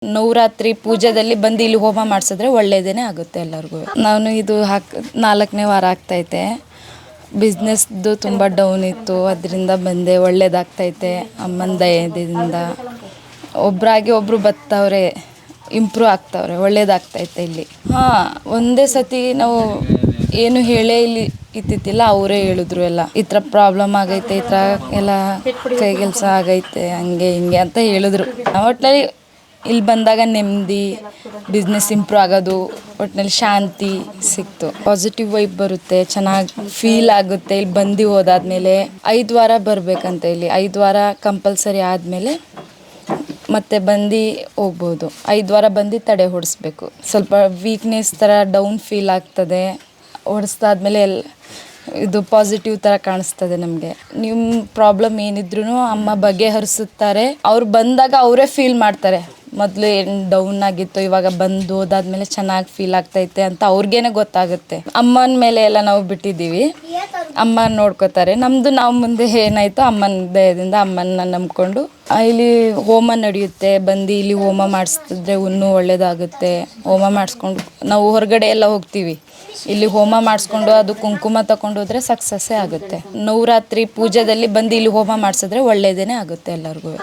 ನವರಾತ್ರಿ ಪೂಜೆದಲ್ಲಿ ಬಂದು ಇಲ್ಲಿ ಹೋಮ ಮಾಡಿಸಿದ್ರೆ ಒಳ್ಳೇದೇನೆ ಆಗುತ್ತೆ ಎಲ್ಲರಿಗೂ. ನಾನು ಇದು 4ನೇ ವಾರ ಆಗ್ತೈತೆ. ಬಿಸ್ನೆಸ್ದು ತುಂಬ ಡೌನ್ ಇತ್ತು, ಅದರಿಂದ ಬಂದೆ. ಒಳ್ಳೇದಾಗ್ತೈತೆ ಅಮ್ಮನ ದಯದಿಂದ. ಒಬ್ಬರಾಗಿ ಒಬ್ಬರು ಬರ್ತವ್ರೆ, ಇಂಪ್ರೂವ್ ಆಗ್ತವ್ರೆ, ಒಳ್ಳೇದಾಗ್ತೈತೆ ಇಲ್ಲಿ. ಒಂದೇ ಸತಿ ನಾವು ಏನು ಹೇಳೇ ಇಲ್ಲಿ ಇತ್ತಿಲ್ಲ, ಅವರೇ ಹೇಳಿದ್ರು ಎಲ್ಲ. ಈ ಥರ ಪ್ರಾಬ್ಲಮ್ ಆಗೈತೆ, ಈ ಥರ ಎಲ್ಲ ಕೈ ಕೆಲಸ ಆಗೈತೆ, ಹಂಗೆ ಹಿಂಗೆ ಅಂತ ಹೇಳಿದ್ರು. ಒಟ್ಟಿನಲ್ಲಿ ಇಲ್ಲಿ ಬಂದಾಗ ನೆಮ್ಮದಿ, ಬಿಸ್ನೆಸ್ ಇಂಪ್ರೂವ್ ಆಗೋದು, ಒಟ್ಟಿನಲ್ಲಿ ಶಾಂತಿ ಸಿಕ್ತು. ಪಾಸಿಟಿವ್ ವೈಬ್ ಬರುತ್ತೆ, ಚೆನ್ನಾಗಿ ಫೀಲ್ ಆಗುತ್ತೆ. ಇಲ್ಲಿ ಬಂದು ಹೋದಾದ್ಮೇಲೆ 5 ವಾರ ಬರಬೇಕಂತ. ಇಲ್ಲಿ 5 ವಾರ ಕಂಪಲ್ಸರಿ ಆದಮೇಲೆ ಮತ್ತೆ ಬಂದು ಹೋಗ್ಬೋದು. 5 ವಾರ ಬಂದು ತಡೆ ಹೊಡಿಸ್ಬೇಕು. ಸ್ವಲ್ಪ ವೀಕ್ನೆಸ್ ಥರ ಡೌನ್ ಫೀಲ್ ಆಗ್ತದೆ. ಹೊಡಿಸ್ದಾದ್ಮೇಲೆ ಇದು ಪಾಸಿಟಿವ್ ಥರ ಕಾಣಿಸ್ತದೆ ನಮಗೆ. ನಿಮ್ಮ ಪ್ರಾಬ್ಲಮ್ ಏನಿದ್ರು ಅಮ್ಮ ಬಗೆಹರಿಸುತ್ತಾರೆ. ಅವ್ರು ಬಂದಾಗ ಅವರೇ ಫೀಲ್ ಮಾಡ್ತಾರೆ, ಮೊದಲು ಏನು ಡೌನ್ ಆಗಿತ್ತು, ಇವಾಗ ಬಂದು ಹೋದಾದ್ಮೇಲೆ ಚೆನ್ನಾಗಿ ಫೀಲ್ ಆಗ್ತೈತೆ ಅಂತ ಅವ್ರಿಗೇನೆ ಗೊತ್ತಾಗುತ್ತೆ. ಅಮ್ಮನ ಮೇಲೆ ಎಲ್ಲ ನಾವು ಬಿಟ್ಟಿದ್ದೀವಿ, ಅಮ್ಮ ನೋಡ್ಕೋತಾರೆ. ನಮ್ಮದು ನಾವು ಮುಂದೆ ಏನಾಯಿತು ಅಮ್ಮನ ದಯದಿಂದ ಅಮ್ಮನ ನಂಬ್ಕೊಂಡು ಇಲ್ಲಿ ಹೋಮ ನಡೆಯುತ್ತೆ. ಬಂದು ಇಲ್ಲಿ ಹೋಮ ಮಾಡಿಸಿದ್ರೆ ಇನ್ನೂ ಒಳ್ಳೆಯದಾಗುತ್ತೆ. ಹೋಮ ಮಾಡಿಸ್ಕೊಂಡು ನಾವು ಹೊರಗಡೆ ಎಲ್ಲ ಹೋಗ್ತೀವಿ, ಇಲ್ಲಿ ಹೋಮ ಮಾಡಿಸ್ಕೊಂಡು ಅದು ಕುಂಕುಮ ತಗೊಂಡು ಹೋದರೆ ಸಕ್ಸಸ್ಸೇ ಆಗುತ್ತೆ. ನವರಾತ್ರಿ ಪೂಜೆದಲ್ಲಿ ಬಂದು ಇಲ್ಲಿ ಹೋಮ ಮಾಡಿಸಿದ್ರೆ ಒಳ್ಳೇದೇನೆ ಆಗುತ್ತೆ ಎಲ್ಲರಿಗೂ.